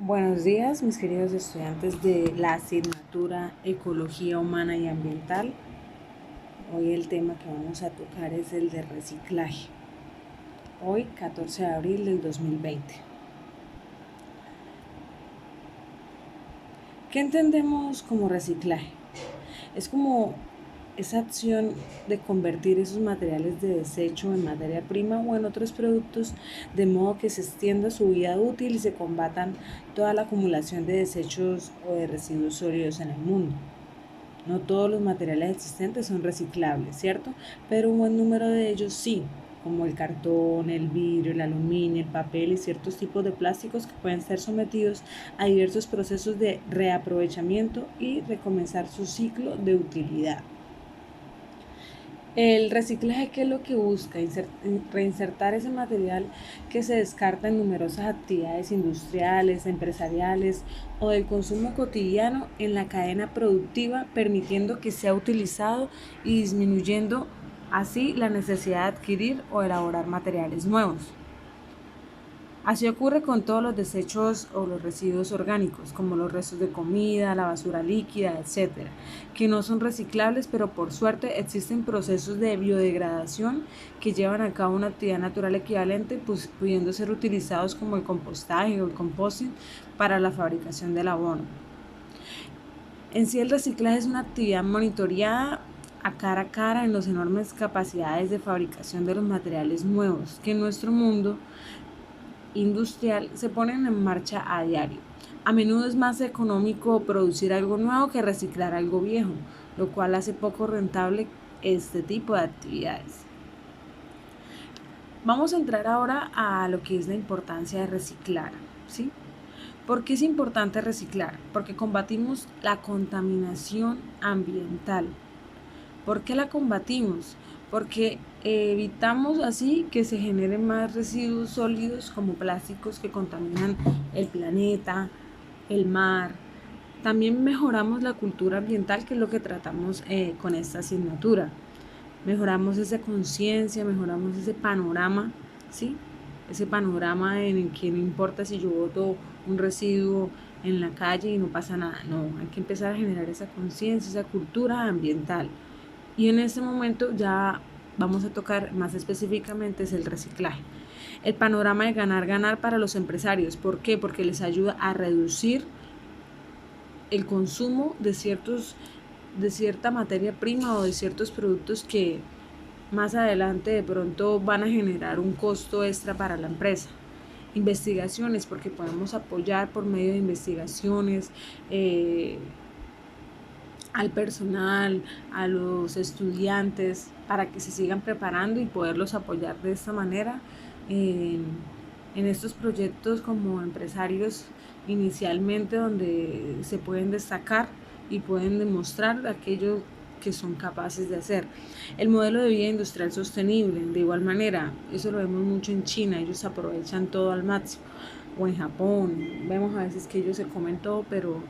Buenos días, mis queridos estudiantes de la asignatura Ecología Humana y Ambiental. Hoy el tema que vamos a tocar es el de reciclaje. Hoy, 14 de abril del 2020. ¿Qué entendemos como reciclaje? Es como esa acción de convertir esos materiales de desecho en materia prima o en otros productos, de modo que se extienda su vida útil y se combatan toda la acumulación de desechos o de residuos sólidos en el mundo. No todos los materiales existentes son reciclables, ¿cierto? Pero un buen número de ellos sí, como el cartón, el vidrio, el aluminio, el papel y ciertos tipos de plásticos que pueden ser sometidos a diversos procesos de reaprovechamiento y recomenzar su ciclo de utilidad. El reciclaje, ¿qué es lo que busca? Reinsertar ese material que se descarta en numerosas actividades industriales, empresariales o del consumo cotidiano en la cadena productiva, permitiendo que sea utilizado y disminuyendo así la necesidad de adquirir o elaborar materiales nuevos. Así ocurre con todos los desechos o los residuos orgánicos, como los restos de comida, la basura líquida, etcétera, que no son reciclables, pero por suerte existen procesos de biodegradación que llevan a cabo una actividad natural equivalente, pues, pudiendo ser utilizados como el compostaje o el composting para la fabricación del abono. En sí, el reciclaje es una actividad monitoreada a cara en las enormes capacidades de fabricación de los materiales nuevos que en nuestro mundo industrial se ponen en marcha a diario. A menudo es más económico producir algo nuevo que reciclar algo viejo, lo cual hace poco rentable este tipo de actividades. Vamos a entrar ahora a lo que es la importancia de reciclar, ¿sí? ¿Por qué es importante reciclar? Porque combatimos la contaminación ambiental. ¿Por qué la combatimos? Porque evitamos así que se generen más residuos sólidos como plásticos que contaminan el planeta, el mar. También mejoramos la cultura ambiental, que es lo que tratamos con esta asignatura. Mejoramos esa conciencia, mejoramos ese panorama, ¿sí? Ese panorama en el que no importa si yo boto un residuo en la calle y no pasa nada. No, hay que empezar a generar esa conciencia, esa cultura ambiental. Y en este momento ya vamos a tocar más específicamente es el reciclaje. El panorama de ganar para los empresarios. ¿Por qué? Porque les ayuda a reducir el consumo de cierta materia prima o de ciertos productos que más adelante de pronto van a generar un costo extra para la empresa. Investigaciones, porque podemos apoyar por medio de investigaciones al personal, a los estudiantes, para que se sigan preparando y poderlos apoyar de esta manera en estos proyectos como empresarios inicialmente, donde se pueden destacar y pueden demostrar aquello que son capaces de hacer. El modelo de vida industrial sostenible, de igual manera, eso lo vemos mucho en China, ellos aprovechan todo al máximo, o en Japón, vemos a veces que ellos se comen todo, pero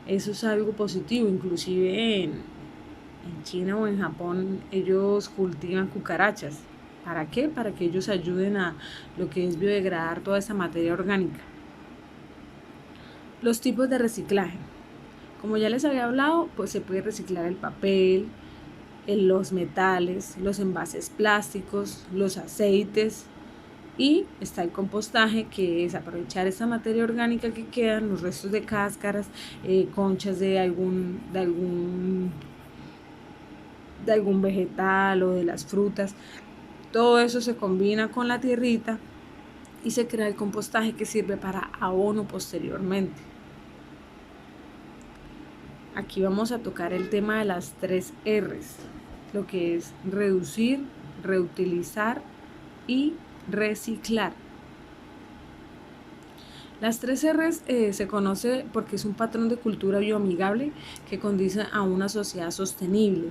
eso es algo positivo. Inclusive en China o en Japón ellos cultivan cucarachas. ¿Para qué? Para que ellos ayuden a lo que es biodegradar toda esa materia orgánica. Los tipos de reciclaje. Como ya les había hablado, pues se puede reciclar el papel, los metales, los envases plásticos, los aceites, y está el compostaje, que es aprovechar esa materia orgánica que quedan, los restos de cáscaras, conchas de algún vegetal o de las frutas. Todo eso se combina con la tierrita y se crea el compostaje, que sirve para abono posteriormente. Aquí vamos a tocar el tema de las 3 R's, lo que es reducir, reutilizar y reciclar. Las 3 R's se conoce porque es un patrón de cultura bioamigable que condice a una sociedad sostenible,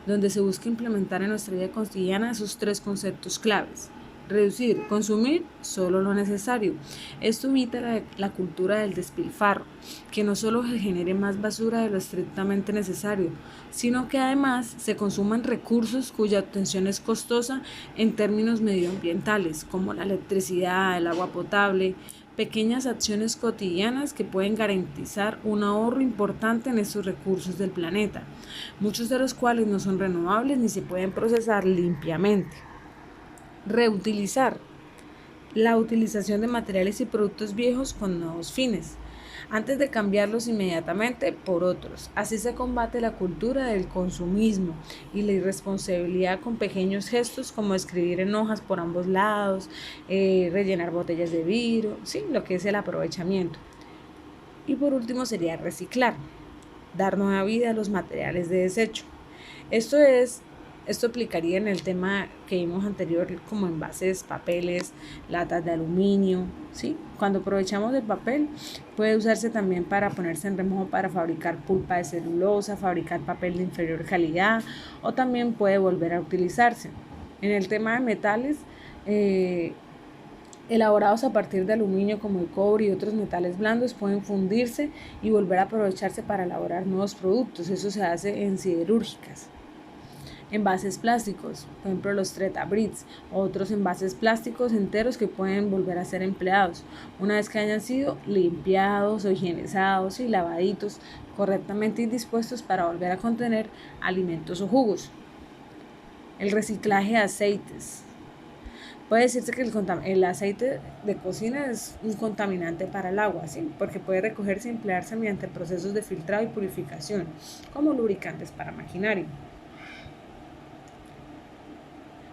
donde se busca implementar en nuestra vida cotidiana esos 3 conceptos claves. Reducir, consumir solo lo necesario. Esto evita la cultura del despilfarro, que no solo se genere más basura de lo estrictamente necesario, sino que además se consuman recursos cuya obtención es costosa en términos medioambientales, como la electricidad, el agua potable, pequeñas acciones cotidianas que pueden garantizar un ahorro importante en estos recursos del planeta, muchos de los cuales no son renovables ni se pueden procesar limpiamente. Reutilizar. La utilización de materiales y productos viejos con nuevos fines, antes de cambiarlos inmediatamente por otros. Así se combate la cultura del consumismo y la irresponsabilidad con pequeños gestos como escribir en hojas por ambos lados, rellenar botellas de vidrio, sí, lo que es el aprovechamiento. Y por último sería reciclar, dar nueva vida a los materiales de desecho. Esto aplicaría en el tema que vimos anterior, como envases, papeles, latas de aluminio, ¿sí? Cuando aprovechamos el papel, puede usarse también para ponerse en remojo para fabricar pulpa de celulosa, fabricar papel de inferior calidad, o también puede volver a utilizarse. En el tema de metales, elaborados a partir de aluminio como el cobre y otros metales blandos pueden fundirse y volver a aprovecharse para elaborar nuevos productos. Eso se hace en siderúrgicas. Envases plásticos, por ejemplo los Tretabrits, otros envases plásticos enteros que pueden volver a ser empleados una vez que hayan sido limpiados o higienizados y lavaditos correctamente y dispuestos para volver a contener alimentos o jugos. El reciclaje de aceites. Puede decirse que el aceite de cocina es un contaminante para el agua, ¿sí? Porque puede recogerse y emplearse mediante procesos de filtrado y purificación, como lubricantes para maquinaria.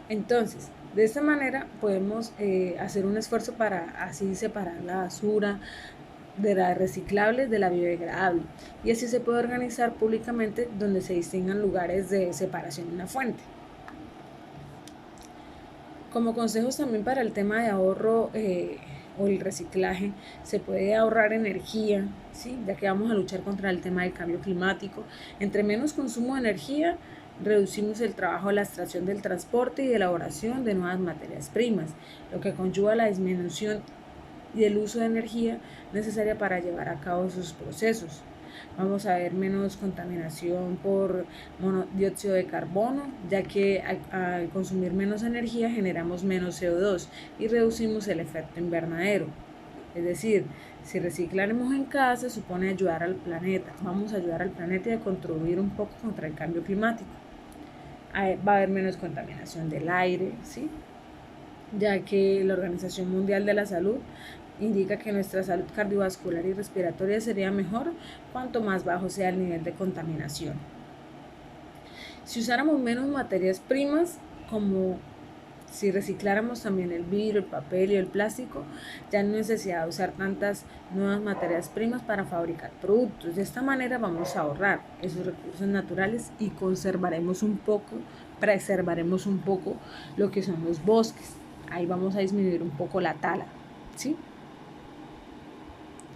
Entonces, de esta manera podemos hacer un esfuerzo para así separar la basura de la reciclable de la biodegradable, y así se puede organizar públicamente donde se distingan lugares de separación en la fuente. Como consejos también para el tema de ahorro o el reciclaje, se puede ahorrar energía, ¿sí? Ya que vamos a luchar contra el tema del cambio climático. Entre menos consumo de energía, reducimos el trabajo de la extracción del transporte y de elaboración de nuevas materias primas, lo que conlleva la disminución y el uso de energía necesaria para llevar a cabo esos procesos. Vamos a ver menos contaminación por dióxido de carbono, ya que al consumir menos energía generamos menos CO2 y reducimos el efecto invernadero. Es decir, si reciclaremos en casa supone ayudar al planeta, vamos a ayudar al planeta y a contribuir un poco contra el cambio climático. Va a haber menos contaminación del aire, ¿sí? Ya que la Organización Mundial de la Salud indica que nuestra salud cardiovascular y respiratoria sería mejor cuanto más bajo sea el nivel de contaminación. Si usáramos menos materias primas, como si recicláramos también el vidrio, el papel y el plástico, ya no hay necesidad de usar tantas nuevas materias primas para fabricar productos. De esta manera vamos a ahorrar esos recursos naturales y preservaremos un poco lo que son los bosques. Ahí vamos a disminuir un poco la tala, ¿sí?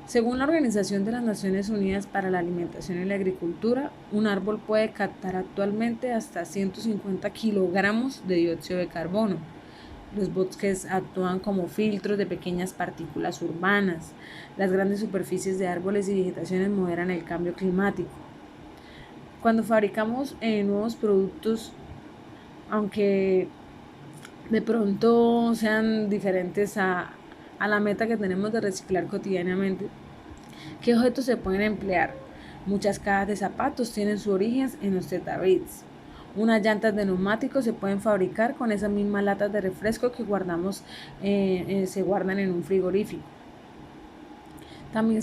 Según la Organización de las Naciones Unidas para la Alimentación y la Agricultura, un árbol puede captar actualmente hasta 150 kilogramos de dióxido de carbono. Los bosques actúan como filtros de pequeñas partículas urbanas. Las grandes superficies de árboles y vegetaciones moderan el cambio climático. Cuando fabricamos nuevos productos, aunque de pronto sean diferentes a la meta que tenemos de reciclar cotidianamente, ¿qué objetos se pueden emplear? Muchas cajas de zapatos tienen su origen en los Tretabrits. Unas llantas de neumáticos se pueden fabricar con esas mismas latas de refresco que se guardan en un frigorífico. También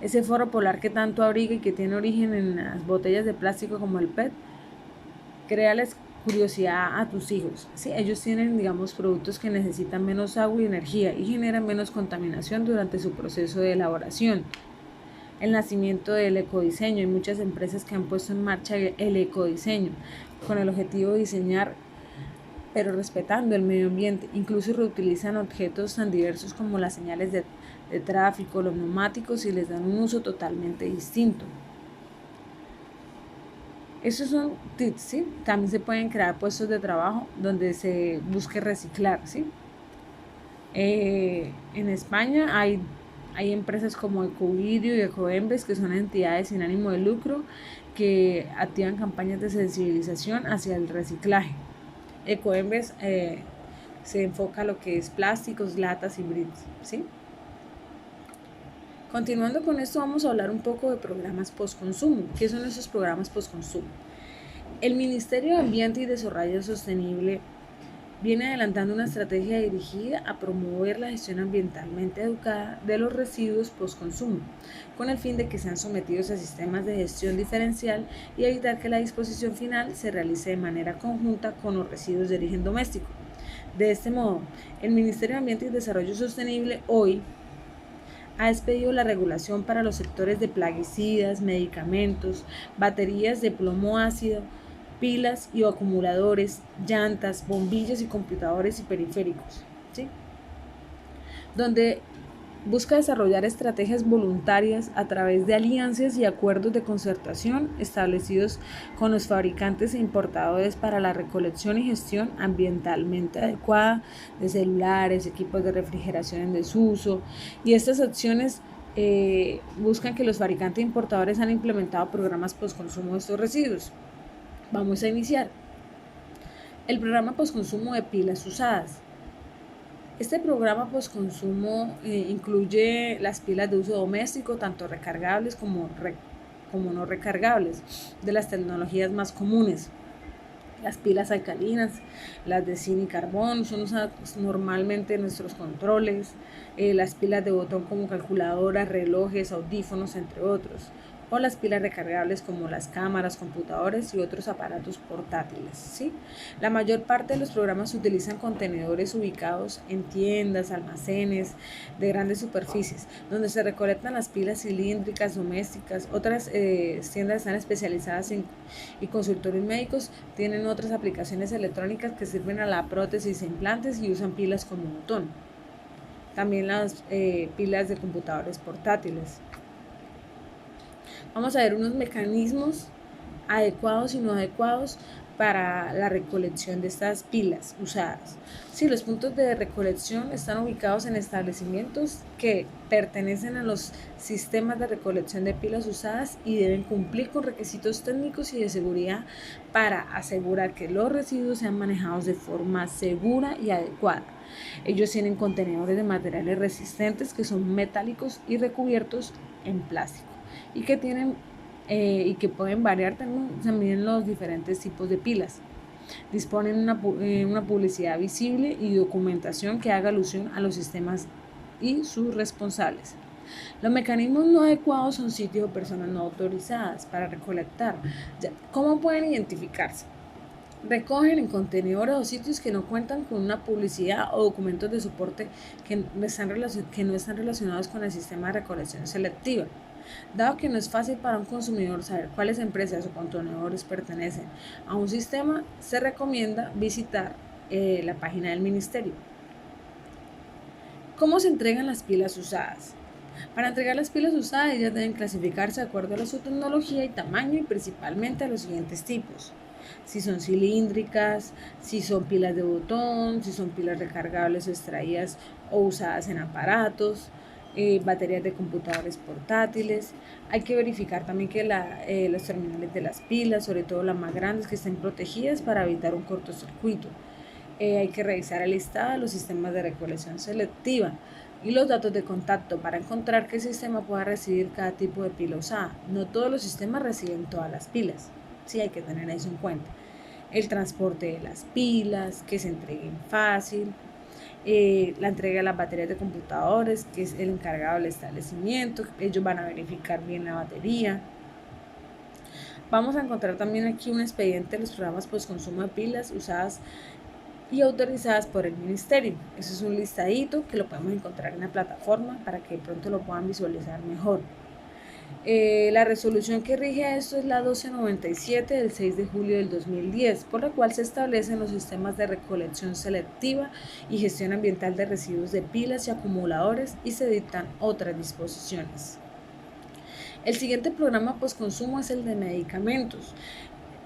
ese forro polar que tanto abriga y que tiene origen en las botellas de plástico como el PET, créales curiosidad a tus hijos, ¿sí? Ellos tienen, productos que necesitan menos agua y energía y generan menos contaminación durante su proceso de elaboración. El nacimiento del ecodiseño. Hay muchas empresas que han puesto en marcha el ecodiseño con el objetivo de diseñar, pero respetando el medio ambiente. Incluso reutilizan objetos tan diversos como las señales de tráfico, los neumáticos, y les dan un uso totalmente distinto. Esos son tips, ¿sí? También se pueden crear puestos de trabajo donde se busque reciclar, ¿sí? En España hay empresas como Ecovidrio y Ecoembes, que son entidades sin ánimo de lucro que activan campañas de sensibilización hacia el reciclaje. Ecoembes se enfoca a lo que es plásticos, latas y bricks, ¿sí? Continuando con esto, vamos a hablar un poco de programas postconsumo. ¿Qué son esos programas postconsumo? El Ministerio de Ambiente y Desarrollo Sostenible viene adelantando una estrategia dirigida a promover la gestión ambientalmente educada de los residuos postconsumo, con el fin de que sean sometidos a sistemas de gestión diferencial y evitar que la disposición final se realice de manera conjunta con los residuos de origen doméstico. De este modo, el Ministerio de Ambiente y Desarrollo Sostenible hoy ha expedido la regulación para los sectores de plaguicidas, medicamentos, baterías de plomo ácido, pilas y acumuladores, llantas, bombillas y computadores y periféricos, ¿sí? Donde busca desarrollar estrategias voluntarias a través de alianzas y acuerdos de concertación establecidos con los fabricantes e importadores para la recolección y gestión ambientalmente adecuada de celulares, equipos de refrigeración en desuso, y estas acciones buscan que los fabricantes e importadores han implementado programas postconsumo de estos residuos. Vamos a iniciar. El programa postconsumo de pilas usadas. Este programa postconsumo incluye las pilas de uso doméstico, tanto recargables como no recargables, de las tecnologías más comunes. Las pilas alcalinas, las de zinc y carbón, son usadas normalmente en nuestros controles, las pilas de botón como calculadoras, relojes, audífonos, entre otros, o las pilas recargables como las cámaras, computadores y otros aparatos portátiles, ¿sí? La mayor parte de los programas utilizan contenedores ubicados en tiendas, almacenes de grandes superficies, donde se recolectan las pilas cilíndricas domésticas. Otras tiendas están especializadas y consultorios médicos tienen otras aplicaciones electrónicas que sirven a la prótesis e implantes y usan pilas como botón. También las pilas de computadores portátiles. Vamos a ver unos mecanismos adecuados y no adecuados para la recolección de estas pilas usadas. Sí, los puntos de recolección están ubicados en establecimientos que pertenecen a los sistemas de recolección de pilas usadas y deben cumplir con requisitos técnicos y de seguridad para asegurar que los residuos sean manejados de forma segura y adecuada. Ellos tienen contenedores de materiales resistentes que son metálicos y recubiertos en plástico y que tienen y que pueden variar también los diferentes tipos de pilas. Disponen una publicidad visible y documentación que haga alusión a los sistemas y sus responsables. Los mecanismos no adecuados son sitios o personas no autorizadas para recolectar. ¿Cómo pueden identificarse? Recogen en contenedores o sitios que no cuentan con una publicidad o documentos de soporte que no están relacionados con el sistema de recolección selectiva. Dado que no es fácil para un consumidor saber cuáles empresas o contenedores pertenecen a un sistema, se recomienda visitar la página del ministerio. ¿Cómo se entregan las pilas usadas? Para entregar las pilas usadas, ellas deben clasificarse de acuerdo a su tecnología y tamaño y principalmente a los siguientes tipos. Si son cilíndricas, si son pilas de botón, si son pilas recargables o extraídas o usadas en aparatos, baterías de computadores portátiles. Hay que verificar también que los terminales de las pilas, sobre todo las más grandes, que estén protegidas para evitar un cortocircuito. Hay que revisar el listado de los sistemas de recolección selectiva y los datos de contacto para encontrar qué sistema pueda recibir cada tipo de pila usada. No todos los sistemas reciben todas las pilas, sí hay que tener eso en cuenta. El transporte de las pilas, que se entreguen fácil, la entrega de las baterías de computadores, que es el encargado del establecimiento. Ellos van a verificar bien la batería. Vamos a encontrar también aquí un expediente de los programas postconsumo de pilas usadas y autorizadas por el ministerio. Eso es un listadito que lo podemos encontrar en la plataforma para que de pronto lo puedan visualizar mejor. La resolución que rige esto es la 1297 del 6 de julio del 2010, por la cual se establecen los sistemas de recolección selectiva y gestión ambiental de residuos de pilas y acumuladores y se dictan otras disposiciones. El siguiente programa postconsumo es el de medicamentos.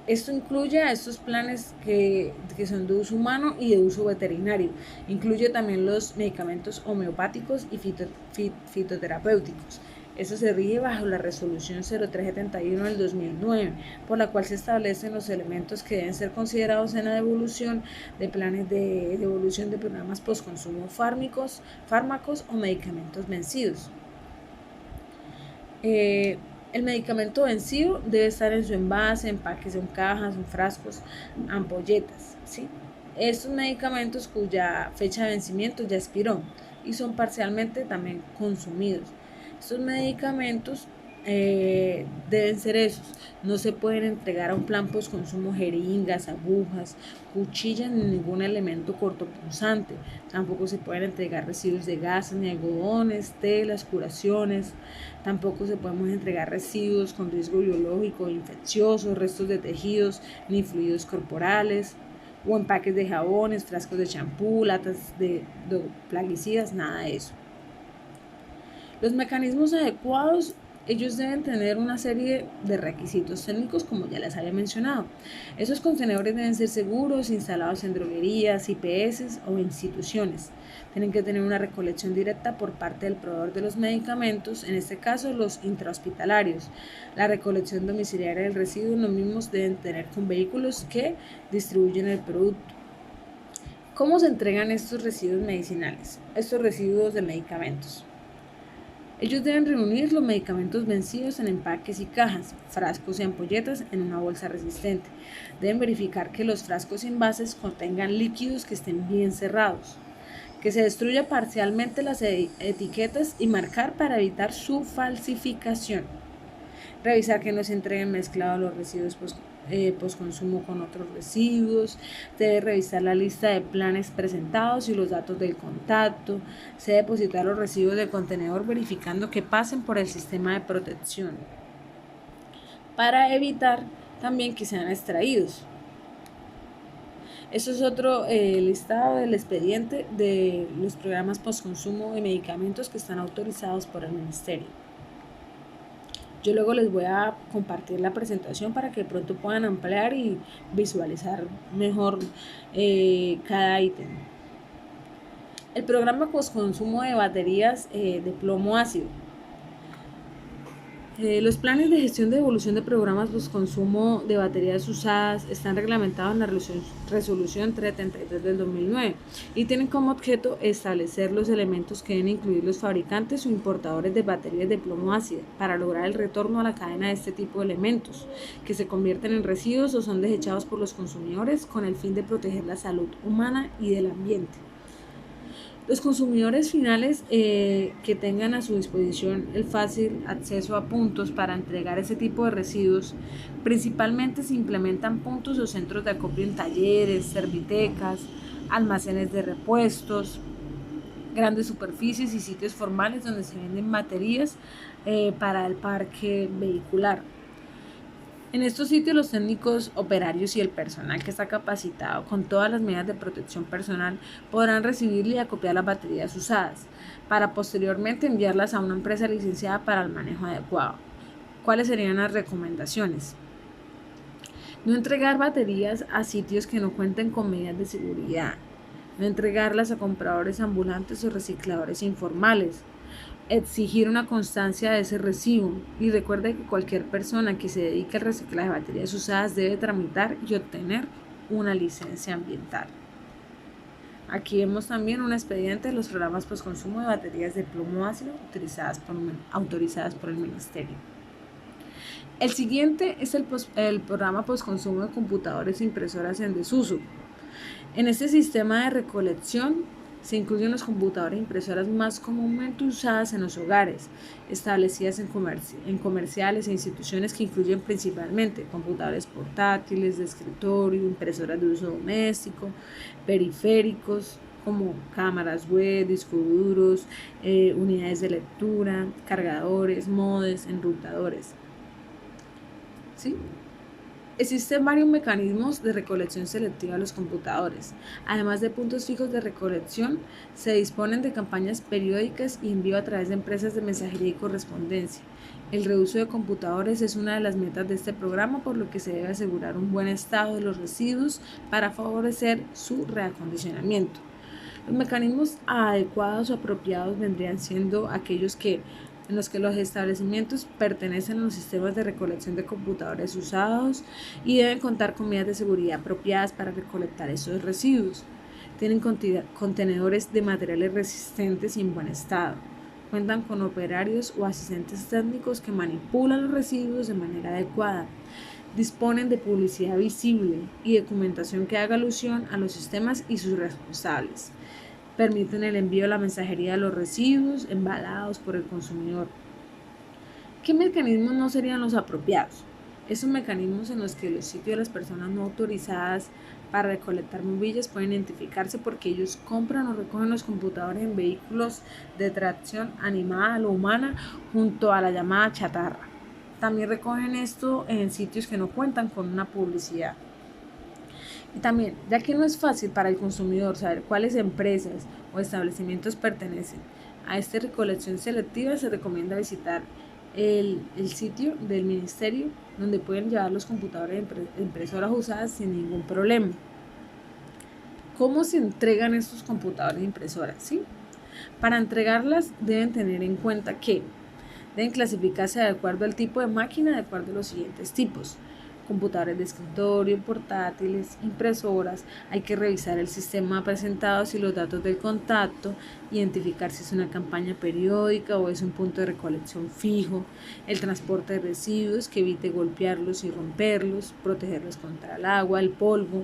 Esto incluye a estos planes que son de uso humano y de uso veterinario. Incluye también los medicamentos homeopáticos y fitoterapéuticos. Eso se rige bajo la resolución 0371 del 2009, por la cual se establecen los elementos que deben ser considerados en la devolución de planes de devolución de programas postconsumo fármacos o medicamentos vencidos. El medicamento vencido debe estar en su envase, empaques, en cajas, en frascos, ampolletas, ¿sí? Estos medicamentos cuya fecha de vencimiento ya expiró y son parcialmente también consumidos. Estos medicamentos deben ser esos. No se pueden entregar a un plan postconsumo jeringas, agujas, cuchillas ni ningún elemento cortopunzante. Tampoco se pueden entregar residuos de gases ni algodones, telas, curaciones. Tampoco se podemos entregar residuos con riesgo biológico, infecciosos, restos de tejidos ni fluidos corporales o empaques de jabones, frascos de champú, latas de plaguicidas, nada de eso. Los mecanismos adecuados, ellos deben tener una serie de requisitos técnicos, como ya les había mencionado. Esos contenedores deben ser seguros, instalados en droguerías, IPS o instituciones. Tienen que tener una recolección directa por parte del proveedor de los medicamentos, en este caso los intrahospitalarios. La recolección domiciliaria del residuo, los mismos deben tener con vehículos que distribuyen el producto. ¿Cómo se entregan estos residuos medicinales? Estos residuos de medicamentos. Ellos deben reunir los medicamentos vencidos en empaques y cajas, frascos y ampolletas en una bolsa resistente. Deben verificar que los frascos y envases contengan líquidos que estén bien cerrados, que se destruya parcialmente las etiquetas y marcar para evitar su falsificación. Revisar que no se entreguen mezclados los residuos postconsumo con otros residuos. Debe revisar la lista de planes presentados y los datos del contacto. Se debe depositar los residuos del contenedor verificando que pasen por el sistema de protección para evitar también que sean extraídos. Eso es otro listado del expediente de los programas postconsumo de medicamentos que están autorizados por el Ministerio. Yo luego les voy a compartir la presentación para que de pronto puedan ampliar y visualizar mejor cada ítem. El programa postconsumo de baterías de plomo ácido. Los planes de gestión de devolución de programas postconsumo de baterías usadas están reglamentados en la resolución 373 del 2009 y tienen como objeto establecer los elementos que deben incluir los fabricantes o importadores de baterías de plomo ácido para lograr el retorno a la cadena de este tipo de elementos que se convierten en residuos o son desechados por los consumidores con el fin de proteger la salud humana y del ambiente. Los consumidores finales que tengan a su disposición el fácil acceso a puntos para entregar ese tipo de residuos, principalmente se implementan puntos o centros de acopio en talleres, servitecas, almacenes de repuestos, grandes superficies y sitios formales donde se venden baterías para el parque vehicular. En estos sitios los técnicos operarios y el personal que está capacitado con todas las medidas de protección personal podrán recibir y acopiar las baterías usadas para posteriormente enviarlas a una empresa licenciada para el manejo adecuado. ¿Cuáles serían las recomendaciones? No entregar baterías a sitios que no cuenten con medidas de seguridad. No entregarlas a compradores ambulantes o recicladores informales. Exigir una constancia de ese recibo y recuerde que cualquier persona que se dedique al reciclaje de baterías usadas debe tramitar y obtener una licencia ambiental. Aquí vemos también un expediente de los programas postconsumo de baterías de plomo ácido autorizadas por el Ministerio. El siguiente es el programa postconsumo de computadores e impresoras en desuso. En este sistema de recolección se incluyen los computadores e impresoras más comúnmente usadas en los hogares, establecidas en comerciales e instituciones que incluyen principalmente computadores portátiles, de escritorio, impresoras de uso doméstico, periféricos como cámaras web, discos duros, unidades de lectura, cargadores, modems, enrutadores. ¿Sí? Existen varios mecanismos de recolección selectiva de los computadores. Además de puntos fijos de recolección, se disponen de campañas periódicas y envío a través de empresas de mensajería y correspondencia. El reuso de computadores es una de las metas de este programa, por lo que se debe asegurar un buen estado de los residuos para favorecer su reacondicionamiento. Los mecanismos adecuados o apropiados vendrían siendo aquellos en los que los establecimientos pertenecen a los sistemas de recolección de computadores usados y deben contar con medidas de seguridad apropiadas para recolectar esos residuos. Tienen contenedores de materiales resistentes y en buen estado. cuentan con operarios o asistentes técnicos que manipulan los residuos de manera adecuada, disponen de publicidad visible y documentación que haga alusión a los sistemas y sus responsables, permiten el envío de la mensajería de los residuos embalados por el consumidor. ¿Qué mecanismos no serían los apropiados? Esos mecanismos en los que los sitios de las personas no autorizadas para recolectar bombillas pueden identificarse porque ellos compran o recogen los computadores en vehículos de tracción animal o humana junto a la llamada chatarra. También recogen esto en sitios que no cuentan con una publicidad. Y también, ya que no es fácil para el consumidor saber cuáles empresas o establecimientos pertenecen a esta recolección selectiva, se recomienda visitar el sitio del ministerio donde pueden llevar los computadores de impresoras usadas sin ningún problema. ¿Cómo se entregan estos computadores de impresoras? ¿Sí? Para entregarlas deben tener en cuenta que deben clasificarse de acuerdo al tipo de máquina, de acuerdo a los siguientes tipos: computadores de escritorio, portátiles, impresoras. Hay que revisar el sistema presentado y los datos del contacto, identificar si es una campaña periódica o es un punto de recolección fijo, el transporte de residuos, que evite golpearlos y romperlos, protegerlos contra el agua, el polvo,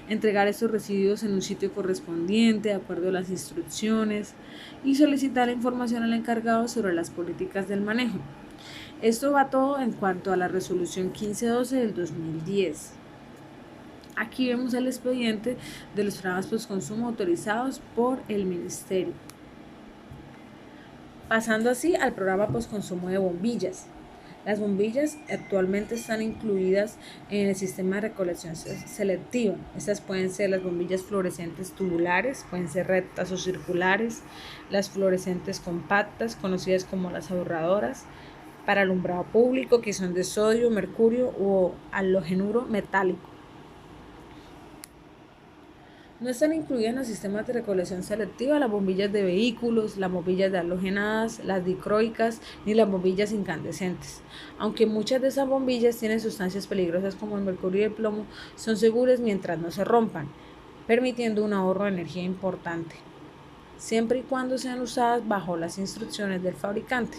entregar estos residuos en un sitio correspondiente de acuerdo a las instrucciones y solicitar la información al encargado sobre las políticas del manejo. Esto va todo en cuanto a la resolución 1512 del 2010. Aquí vemos el expediente de los programas postconsumo autorizados por el ministerio. Pasando así al programa postconsumo de bombillas. Las bombillas actualmente están incluidas en el sistema de recolección selectiva. Estas pueden ser las bombillas fluorescentes tubulares, pueden ser rectas o circulares, las fluorescentes compactas, conocidas como las ahorradoras, para alumbrado público, que son de sodio, mercurio o halogenuro metálico. No están incluidas en los sistemas de recolección selectiva las bombillas de vehículos, las bombillas de halogenadas, las dicroicas ni las bombillas incandescentes. Aunque muchas de esas bombillas tienen sustancias peligrosas como el mercurio y el plomo, son seguras mientras no se rompan, permitiendo un ahorro de energía importante, siempre y cuando sean usadas bajo las instrucciones del fabricante.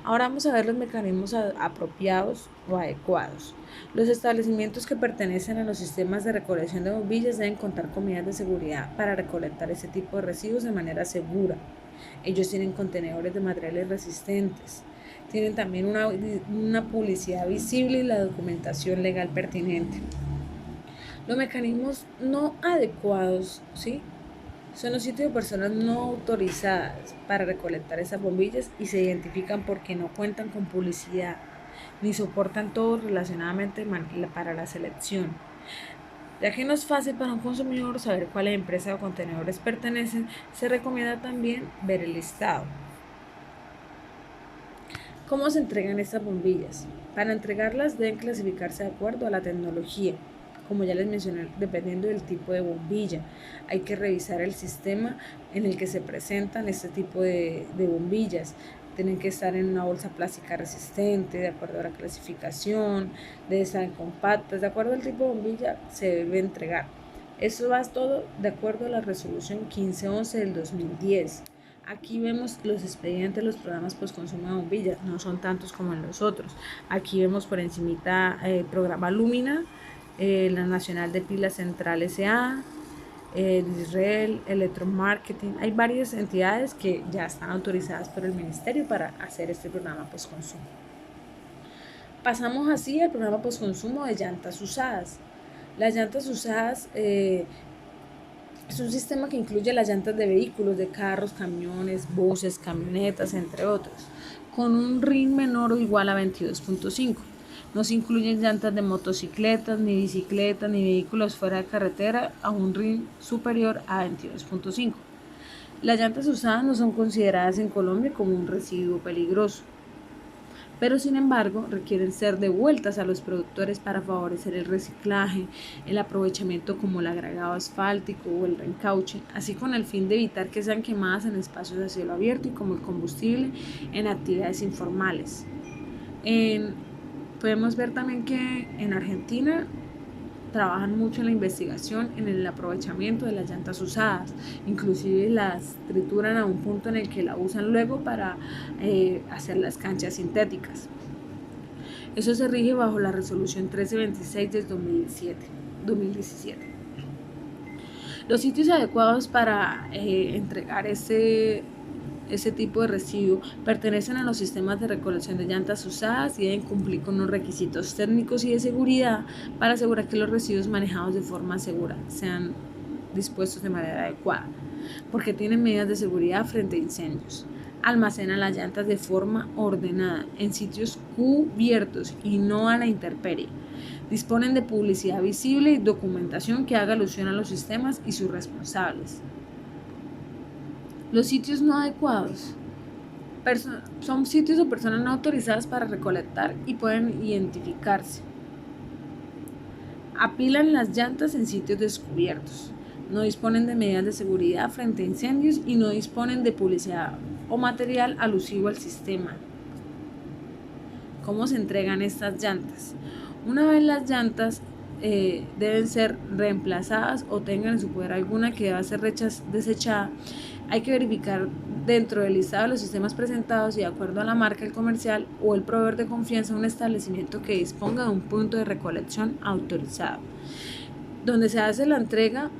Ahora vamos a ver los mecanismos apropiados o adecuados. Los establecimientos que pertenecen a los sistemas de recolección de bombillas deben contar con medidas de seguridad para recolectar este tipo de residuos de manera segura. Ellos tienen contenedores de materiales resistentes, tienen también una publicidad visible y la documentación legal pertinente. Los mecanismos no adecuados, ¿sí?, son los sitios de personas no autorizadas para recolectar esas bombillas y se identifican porque no cuentan con publicidad ni soportan todo relacionadamente para la selección. Ya que no es fácil para un consumidor saber cuáles empresas o contenedores pertenecen, se recomienda también ver el listado. ¿Cómo se entregan estas bombillas? Para entregarlas deben clasificarse de acuerdo a la tecnología. Como ya les mencioné, dependiendo del tipo de bombilla, hay que revisar el sistema en el que se presentan este tipo de bombillas. Tienen que estar en una bolsa plástica resistente, de acuerdo a la clasificación, deben estar compactas, de acuerdo al tipo de bombilla se debe entregar. Eso va todo de acuerdo a la resolución 1511 del 2010. Aquí vemos los expedientes de los programas postconsumo de bombillas, no son tantos como en los otros. Aquí vemos por encimita el programa Lumina, la Nacional de Pilas Central S.A., Israel, Electromarketing. Hay varias entidades que ya están autorizadas por el ministerio para hacer este programa postconsumo. Pasamos así al programa postconsumo de llantas usadas. Las llantas usadas es un sistema que incluye las llantas de vehículos, de carros, camiones, buses, camionetas, entre otros, con un RIN menor o igual a 22.5. No se incluyen llantas de motocicletas, ni bicicletas, ni vehículos fuera de carretera a un RIN superior a 22.5. Las llantas usadas no son consideradas en Colombia como un residuo peligroso, pero sin embargo requieren ser devueltas a los productores para favorecer el reciclaje, el aprovechamiento como el agregado asfáltico o el reencauche, así con el fin de evitar que sean quemadas en espacios a cielo abierto y como el combustible en actividades informales. Podemos ver también que en Argentina trabajan mucho en la investigación, en el aprovechamiento de las llantas usadas, inclusive las trituran a un punto en el que la usan luego para hacer las canchas sintéticas. Eso se rige bajo la resolución 1326 del 2017. Los sitios adecuados para entregar ese tipo de residuo pertenecen a los sistemas de recolección de llantas usadas y deben cumplir con unos requisitos técnicos y de seguridad para asegurar que los residuos manejados de forma segura sean dispuestos de manera adecuada, porque tienen medidas de seguridad frente a incendios. Almacenan las llantas de forma ordenada en sitios cubiertos y no a la intemperie. Disponen de publicidad visible y documentación que haga alusión a los sistemas y sus responsables. Los sitios no adecuados son sitios o personas no autorizadas para recolectar y pueden identificarse. Apilan las llantas en sitios descubiertos. No disponen de medidas de seguridad frente a incendios y no disponen de publicidad o material alusivo al sistema. ¿Cómo se entregan estas llantas? Una vez las llantas deben ser reemplazadas o tengan en su poder alguna que deba ser desechada, hay que verificar dentro del listado de los sistemas presentados y de acuerdo a la marca, el comercial o el proveedor de confianza, un establecimiento que disponga de un punto de recolección autorizado. Donde se hace la entrega,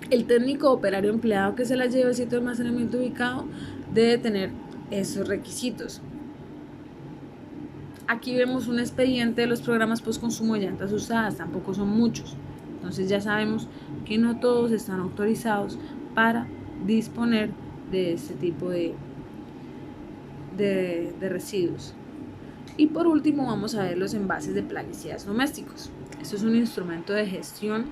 el técnico operario empleado que se la lleve al sitio de almacenamiento ubicado debe tener esos requisitos. Aquí vemos un expediente de los programas postconsumo de llantas usadas, tampoco son muchos. Entonces ya sabemos que no todos están autorizados para disponer de este tipo de residuos. Y por último vamos a ver los envases de plaguicidas domésticos. Esto es un instrumento de gestión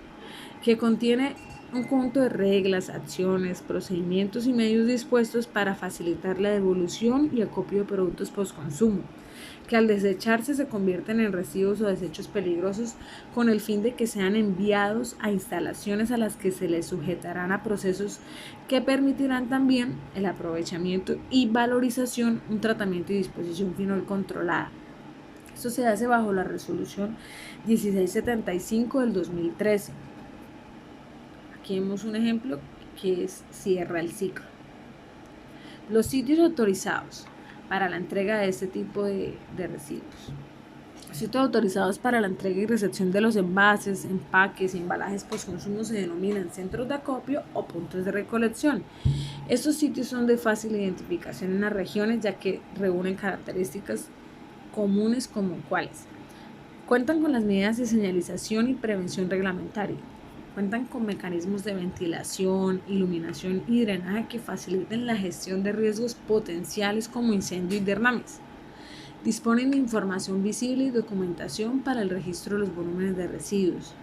que contiene un conjunto de reglas, acciones, procedimientos y medios dispuestos para facilitar la devolución y acopio de productos postconsumo, que al desecharse se convierten en residuos o desechos peligrosos con el fin de que sean enviados a instalaciones a las que se les sujetarán a procesos que permitirán también el aprovechamiento y valorización, un tratamiento y disposición final controlada. Esto se hace bajo la resolución 1675 del 2013. Aquí vemos un ejemplo que es cierra el ciclo. Los sitios autorizados para la entrega de este tipo de residuos. Los sitios autorizados para la entrega y recepción de los envases, empaques y embalajes postconsumo se denominan centros de acopio o puntos de recolección. Estos sitios son de fácil identificación en las regiones, ya que reúnen características comunes como cuáles: cuentan con las medidas de señalización y prevención reglamentaria. Cuentan con mecanismos de ventilación, iluminación y drenaje que faciliten la gestión de riesgos potenciales como incendio y derrames. Disponen de información visible y documentación para el registro de los volúmenes de residuos.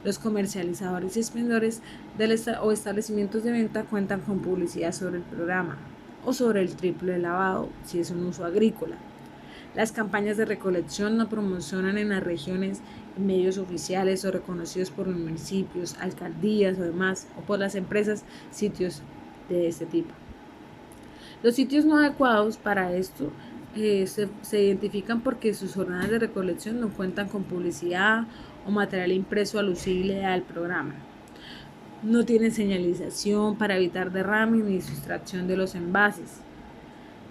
Los comercializadores y expendedores o establecimientos de venta cuentan con publicidad sobre el programa o sobre el triple lavado si es un uso agrícola. Las campañas de recolección no promocionan en las regiones medios oficiales o reconocidos por los municipios, alcaldías o demás, o por las empresas, sitios de este tipo. Los sitios no adecuados para esto se identifican porque sus jornadas de recolección no cuentan con publicidad o material impreso alusible al programa. No tienen señalización para evitar derrame ni sustracción de los envases.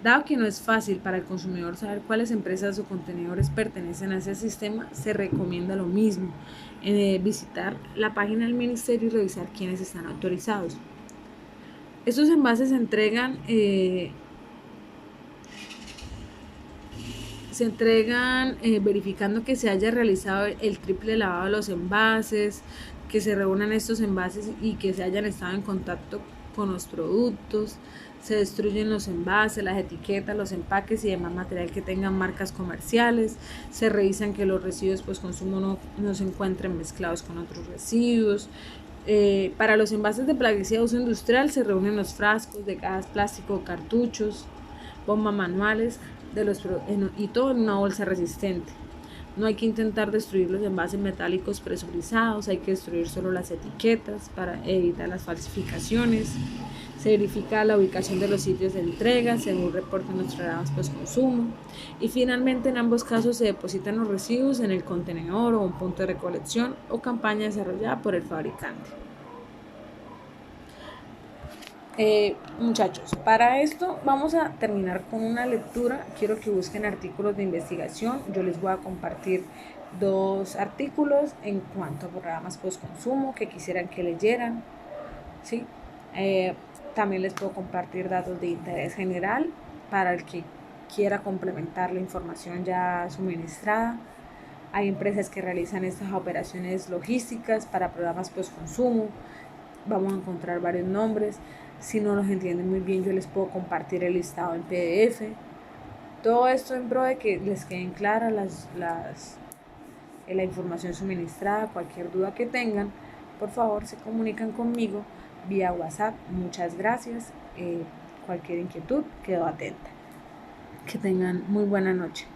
Dado que no es fácil para el consumidor saber cuáles empresas o contenedores pertenecen a ese sistema, se recomienda lo mismo, visitar la página del ministerio y revisar quiénes están autorizados. Estos envases se entregan verificando que se haya realizado el triple lavado de los envases, que se reúnan estos envases y que se hayan estado en contacto con los productos. Se destruyen los envases, las etiquetas, los empaques y demás material que tengan marcas comerciales. Se revisan que los residuos postconsumo no se encuentren mezclados con otros residuos. Para los envases de plaguicida de uso industrial se reúnen los frascos de cajas plástico, cartuchos, bombas manuales y todo en una bolsa resistente. No hay que intentar destruir los envases metálicos presurizados, hay que destruir solo las etiquetas para evitar las falsificaciones. Se verifica la ubicación de los sitios de entrega según reporten los programas postconsumo y finalmente en ambos casos se depositan los residuos en el contenedor o un punto de recolección o campaña desarrollada por el fabricante. Muchachos, para esto vamos a terminar con una lectura. Quiero que busquen artículos de investigación. Yo les voy a compartir 2 artículos en cuanto a programas postconsumo que quisieran que leyeran, ¿sí? También les puedo compartir datos de interés general para el que quiera complementar la información ya suministrada. Hay empresas que realizan estas operaciones logísticas para programas postconsumo. Vamos a encontrar varios nombres. Si no los entienden muy bien, yo les puedo compartir el listado en PDF. Todo esto en pro de que les queden claras la información suministrada. Cualquier duda que tengan, por favor se comunican conmigo vía WhatsApp. Muchas gracias. Cualquier inquietud, quedo atenta. Que tengan muy buena noche.